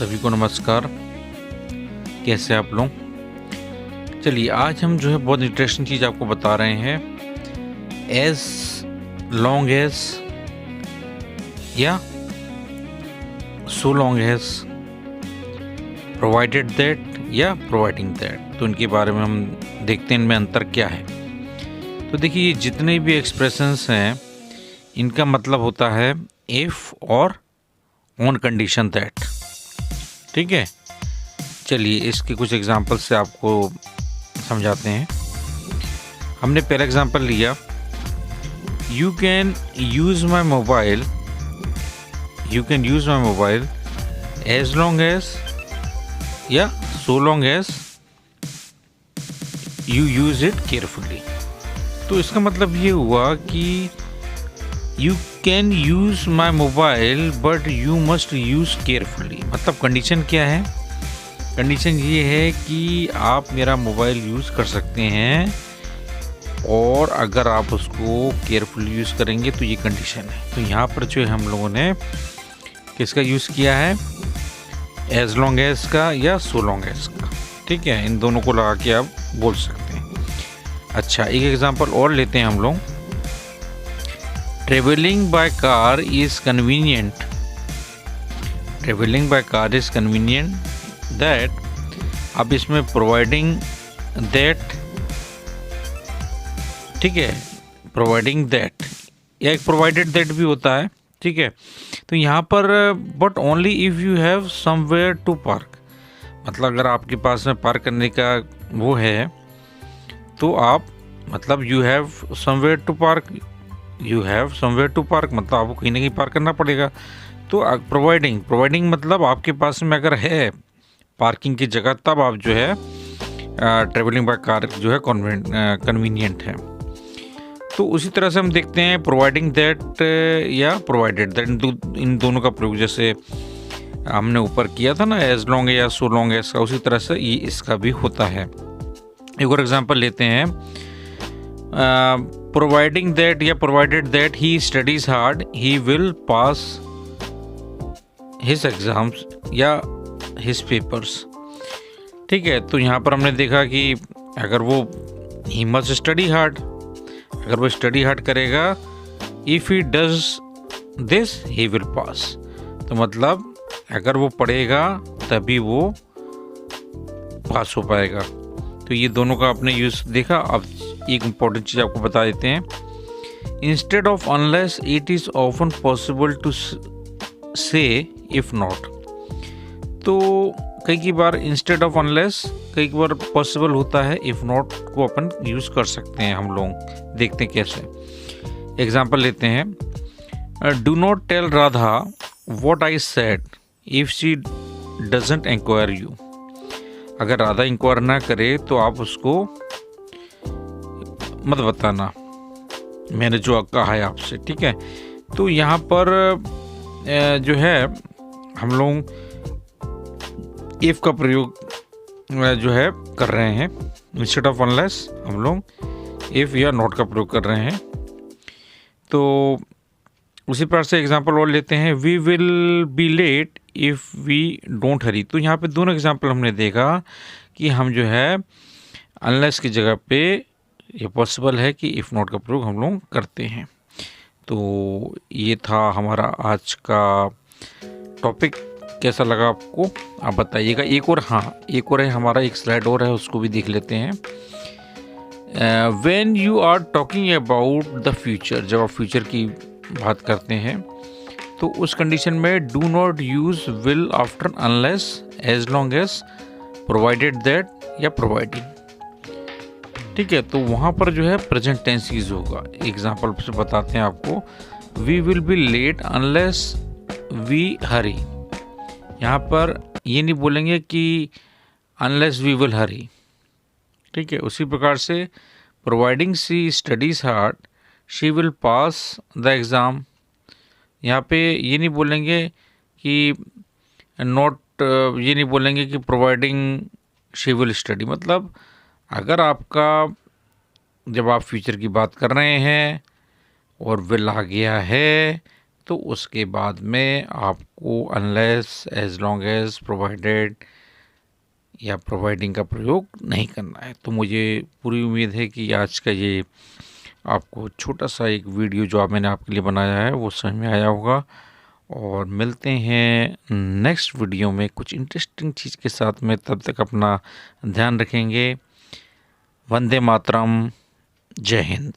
सभी को नमस्कार। कैसे आप लोग? चलिए आज हम जो है बहुत इंटरेस्टिंग चीज़ आपको बता रहे हैं। एज लॉन्ग एज या so long as, provided that या प्रोवाइडिंग दैट, तो इनके बारे में हम देखते हैं इनमें अंतर क्या है। तो देखिए ये जितने भी एक्सप्रेशंस हैं इनका मतलब होता है इफ़ और ऑन कंडीशन दैट। ठीक है, चलिए इसके कुछ एग्जांपल से आपको समझाते हैं। हमने पहला एग्जांपल लिया, you can use my mobile, you can use my mobile as long as या so long as you use it carefully. तो इसका मतलब ये हुआ कि you can use my mobile but you must use carefully. मतलब condition क्या है? कंडीशन ये है कि आप मेरा मोबाइल यूज़ कर सकते हैं और अगर आप उसको केयरफुली यूज़ करेंगे तो ये कंडीशन है। तो यहाँ पर जो है हम लोगों ने किसका यूज़ किया है? एज लॉन्ग एज का या सो लॉन्ग एज का। ठीक है, इन दोनों को लगा के आप बोल सकते हैं। अच्छा, एक एग्जांपल और लेते हैं हम लोग। Travelling by car is convenient, travelling by car is convenient that. अब इसमें प्रोवाइडिंग दैट, ठीक है, प्रोवाइडिंग दैट या एक प्रोवाइडेड दैट भी होता है। ठीक है, तो यहाँ पर but only if you have somewhere to park, मतलब अगर आपके पास में पार्क करने का वो है तो आप, मतलब you have somewhere to park, you have somewhere to park मतलब आपको कहीं ना कहीं पार्क करना पड़ेगा। तो प्रोवाइडिंग मतलब आपके पास में अगर है पार्किंग की जगह तब आप जो है ट्रेवलिंग बाय कार जो है कन्वीनियंट है। तो उसी तरह से हम देखते हैं प्रोवाइडिंग दैट या प्रोवाइडेड दैट, इन दोनों का प्रयोग जैसे हमने ऊपर किया था ना, एज लॉन्ग या सो लॉन्ग एज का, उसी तरह से ये इसका भी होता है। एक और एग्जांपल लेते हैं, प्रोवाइडिंग दैट या provided that he studies hard he will pass his exams या हिज पेपर्स। ठीक है, तो यहाँ पर हमने देखा कि अगर वो ही मस्ट स्टडी हार्ड, अगर वो स्टडी हार्ड करेगा, if he does this he will pass, तो मतलब अगर वो पढ़ेगा तभी वो पास हो पाएगा। तो ये दोनों का आपने यूज़ देखा। अब एक इम्पॉर्टेंट चीज़ आपको बता देते हैं, instead of unless it is often possible to say if not. तो कई बार इंस्टेड ऑफ अनलेस कई बार पॉसिबल होता है, इफ़ नॉट को अपन यूज़ कर सकते हैं हम लोग। देखते हैं कैसे। एग्जाम्पल लेते हैं, do not tell Radha what I said if she doesn't inquire you. अगर राधा इंक्वायर ना करे तो आप उसको मत बताना मैंने जो कहा है आपसे। ठीक है, तो यहाँ पर जो है हम लोग इफ़ का प्रयोग जो है कर रहे हैं, इंस्टेड ऑफ अनलेस हम लोग इफ़ या नॉट का प्रयोग कर रहे हैं। तो उसी प्रकार से एग्जांपल और लेते हैं, we will be late if we don't hurry. तो यहाँ पे दोनों एग्जांपल हमने देखा कि हम जो है अनलेस की जगह पे ये पॉसिबल है कि इफ़ नॉट का प्रयोग हम लोग करते हैं। तो ये था हमारा आज का टॉपिक। कैसा लगा आपको आप बताइएगा। एक और, हाँ एक और है हमारा, एक स्लाइड और है, उसको भी देख लेते हैं। When you are talking about the future, जब आप फ्यूचर की बात करते हैं तो उस कंडीशन में do not use will after unless as long as provided that या प्रोवाइडिंग। ठीक है, तो वहाँ पर जो है प्रेजेंट टेंस यूज होगा। एग्जांपल से बताते हैं आपको, we will be late unless we hurry. यहाँ पर ये नहीं बोलेंगे कि अनलेस वी विल हरी। ठीक है, उसी प्रकार से providing she studies hard she will pass the exam. यहाँ पे ये नहीं बोलेंगे कि नॉट, ये नहीं बोलेंगे कि प्रोवाइडिंग शी विल स्टडी। मतलब अगर आपका, जब आप फ्यूचर की बात कर रहे हैं और विल आ गया है तो उसके बाद में आपको unless as long as provided या प्रोवाइडिंग का प्रयोग नहीं करना है। तो मुझे पूरी उम्मीद है कि आज का ये आपको छोटा सा एक वीडियो जो मैंने आपके लिए बनाया है वो समझ में आया होगा, और मिलते हैं नेक्स्ट वीडियो में कुछ इंटरेस्टिंग चीज़ के साथ में। तब तक अपना ध्यान रखेंगे। वंदे मातरम। जय हिंद।